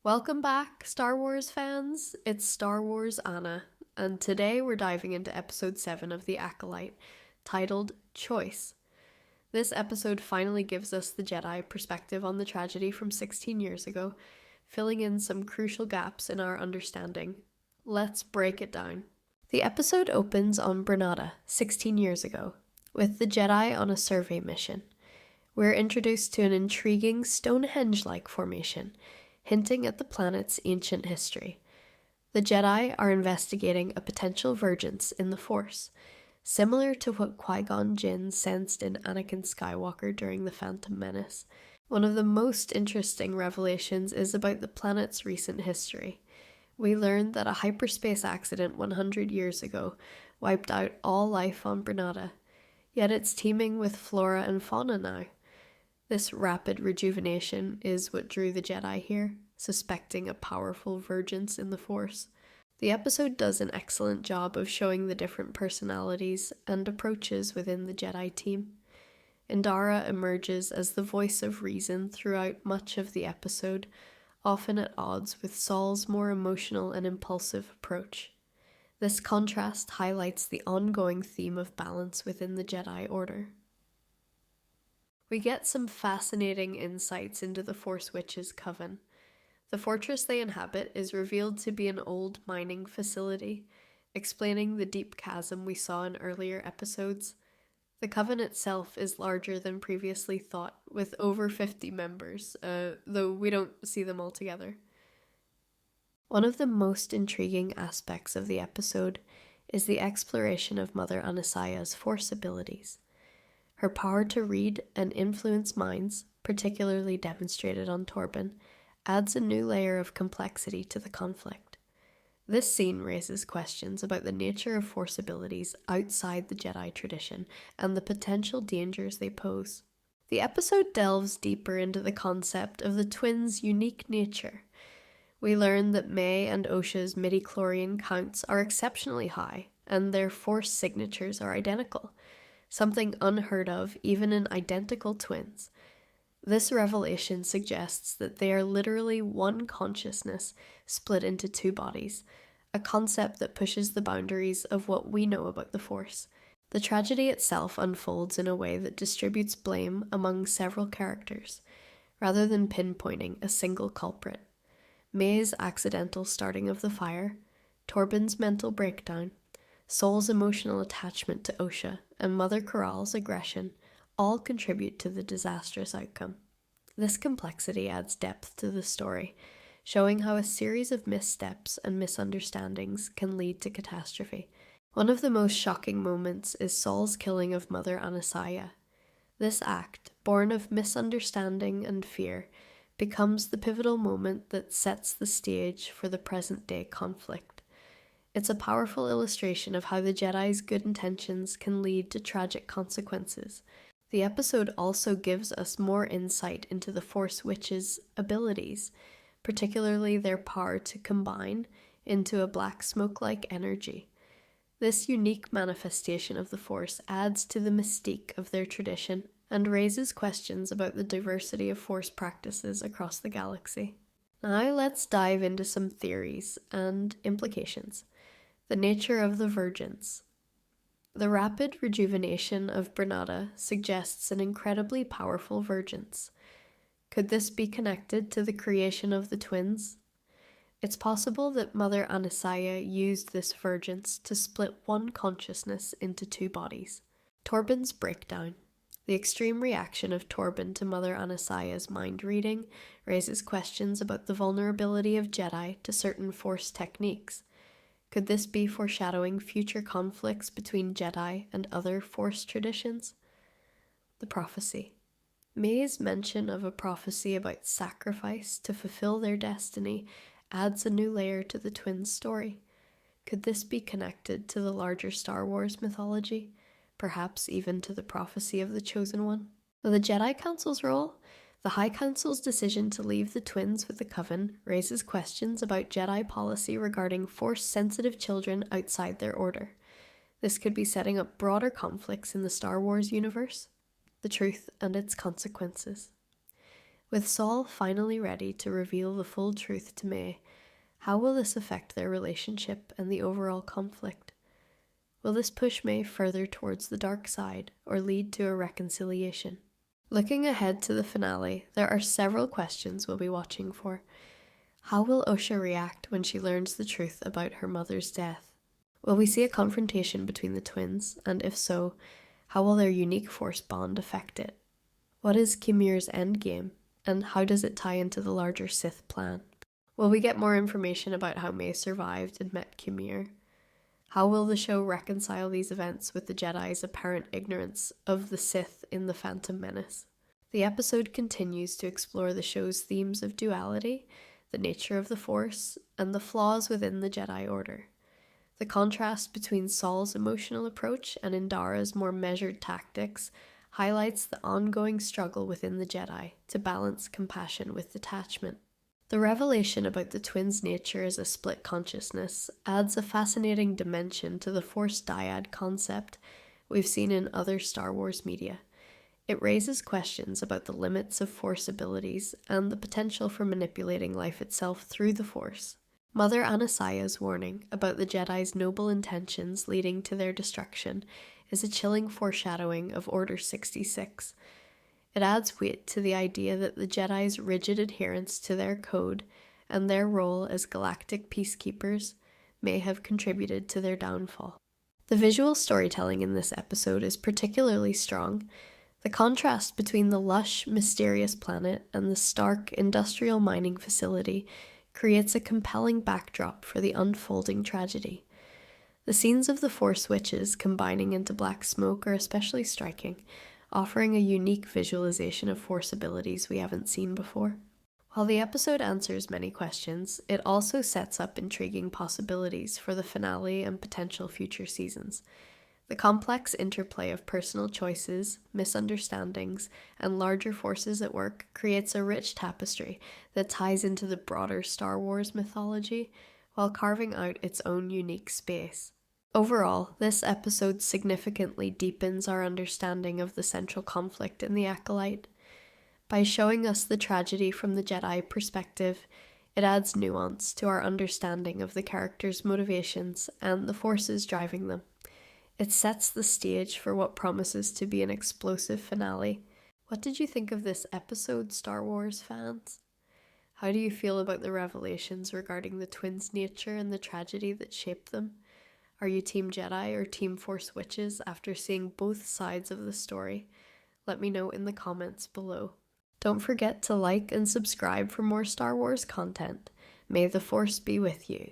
Welcome back, Star Wars fans. It's Star Wars Anna, and today we're diving into episode 7 of The Acolyte, titled Choice. This episode finally gives us the Jedi perspective on the tragedy from 16 years ago, filling in some crucial gaps in our understanding. Let's break it down. The episode opens on Brennada, 16 years ago, with the Jedi on a survey mission. We're introduced to an intriguing Stonehenge-like formation, hinting at the planet's ancient history. The Jedi are investigating a potential vergence in the Force, similar to what Qui-Gon Jinn sensed in Anakin Skywalker during The Phantom Menace. One of the most interesting revelations is about the planet's recent history. We learn that a hyperspace accident 100 years ago wiped out all life on Brennada, yet it's teeming with flora and fauna now. This rapid rejuvenation is what drew the Jedi here, suspecting a powerful vergence in the Force. The episode does an excellent job of showing the different personalities and approaches within the Jedi team. Indara emerges as the voice of reason throughout much of the episode, often at odds with Saul's more emotional and impulsive approach. This contrast highlights the ongoing theme of balance within the Jedi Order. We get some fascinating insights into the Force Witches' coven. The fortress they inhabit is revealed to be an old mining facility, explaining the deep chasm we saw in earlier episodes. The coven itself is larger than previously thought, with over 50 members, though we don't see them all together. One of the most intriguing aspects of the episode is the exploration of Mother Anasaya's Force abilities. Her power to read and influence minds, particularly demonstrated on Torben, adds a new layer of complexity to the conflict. This scene raises questions about the nature of Force abilities outside the Jedi tradition and the potential dangers they pose. The episode delves deeper into the concept of the twins' unique nature. We learn that Mae and Osha's midi-chlorian counts are exceptionally high, and their Force signatures are identical, something unheard of even in identical twins. This revelation suggests that they are literally one consciousness split into two bodies, a concept that pushes the boundaries of what we know about the Force. The tragedy itself unfolds in a way that distributes blame among several characters, rather than pinpointing a single culprit. Mae's accidental starting of the fire, Torben's mental breakdown, Saul's emotional attachment to Osha, and Mother Corral's aggression all contribute to the disastrous outcome. This complexity adds depth to the story, showing how a series of missteps and misunderstandings can lead to catastrophe. One of the most shocking moments is Saul's killing of Mother Anasaya. This act, born of misunderstanding and fear, becomes the pivotal moment that sets the stage for the present-day conflict. It's a powerful illustration of how the Jedi's good intentions can lead to tragic consequences. The episode also gives us more insight into the Force Witches' abilities, particularly their power to combine into a black smoke-like energy. This unique manifestation of the Force adds to the mystique of their tradition and raises questions about the diversity of Force practices across the galaxy. Now let's dive into some theories and implications. The nature of the vergence. The rapid rejuvenation of Brennada suggests an incredibly powerful vergence. Could this be connected to the creation of the twins? It's possible that Mother Anasaya used this vergence to split one consciousness into two bodies. Torben's breakdown. The extreme reaction of Torben to Mother Anasaya's mind reading raises questions about the vulnerability of Jedi to certain Force techniques. Could this be foreshadowing future conflicts between Jedi and other Force traditions? The prophecy. Mae's mention of a prophecy about sacrifice to fulfill their destiny adds a new layer to the twins' story. Could this be connected to the larger Star Wars mythology, perhaps even to the prophecy of the Chosen One? The Jedi Council's role. The High Council's decision to leave the twins with the Coven raises questions about Jedi policy regarding Force-sensitive children outside their order. This could be setting up broader conflicts in the Star Wars universe. The truth and its consequences. With Saul finally ready to reveal the full truth to Mae, how will this affect their relationship and the overall conflict? Will this push Mae further towards the dark side or lead to a reconciliation? Looking ahead to the finale, there are several questions we'll be watching for. How will Osha react when she learns the truth about her mother's death? Will we see a confrontation between the twins, and if so, how will their unique force bond affect it? What is Kimir's endgame, and how does it tie into the larger Sith plan? Will we get more information about how Mae survived and met Kimir? How will the show reconcile these events with the Jedi's apparent ignorance of the Sith in The Phantom Menace? The episode continues to explore the show's themes of duality, the nature of the Force, and the flaws within the Jedi Order. The contrast between Saul's emotional approach and Indara's more measured tactics highlights the ongoing struggle within the Jedi to balance compassion with detachment. The revelation about the twins' nature as a split consciousness adds a fascinating dimension to the Force dyad concept we've seen in other Star Wars media. It raises questions about the limits of Force abilities and the potential for manipulating life itself through the Force. Mother Anasaya's warning about the Jedi's noble intentions leading to their destruction is a chilling foreshadowing of Order 66. It adds weight to the idea that the Jedi's rigid adherence to their code and their role as galactic peacekeepers may have contributed to their downfall. The visual storytelling in this episode is particularly strong. The contrast between the lush, mysterious planet and the stark, industrial mining facility creates a compelling backdrop for the unfolding tragedy. The scenes of the Force witches combining into black smoke are especially striking, offering a unique visualization of Force abilities we haven't seen before. While the episode answers many questions, it also sets up intriguing possibilities for the finale and potential future seasons. The complex interplay of personal choices, misunderstandings, and larger forces at work creates a rich tapestry that ties into the broader Star Wars mythology while carving out its own unique space. Overall, this episode significantly deepens our understanding of the central conflict in the Acolyte. By showing us the tragedy from the Jedi perspective, it adds nuance to our understanding of the characters' motivations and the forces driving them. It sets the stage for what promises to be an explosive finale. What did you think of this episode, Star Wars fans? How do you feel about the revelations regarding the twins' nature and the tragedy that shaped them? Are you Team Jedi or Team Force Witches after seeing both sides of the story? Let me know in the comments below. Don't forget to like and subscribe for more Star Wars content. May the Force be with you.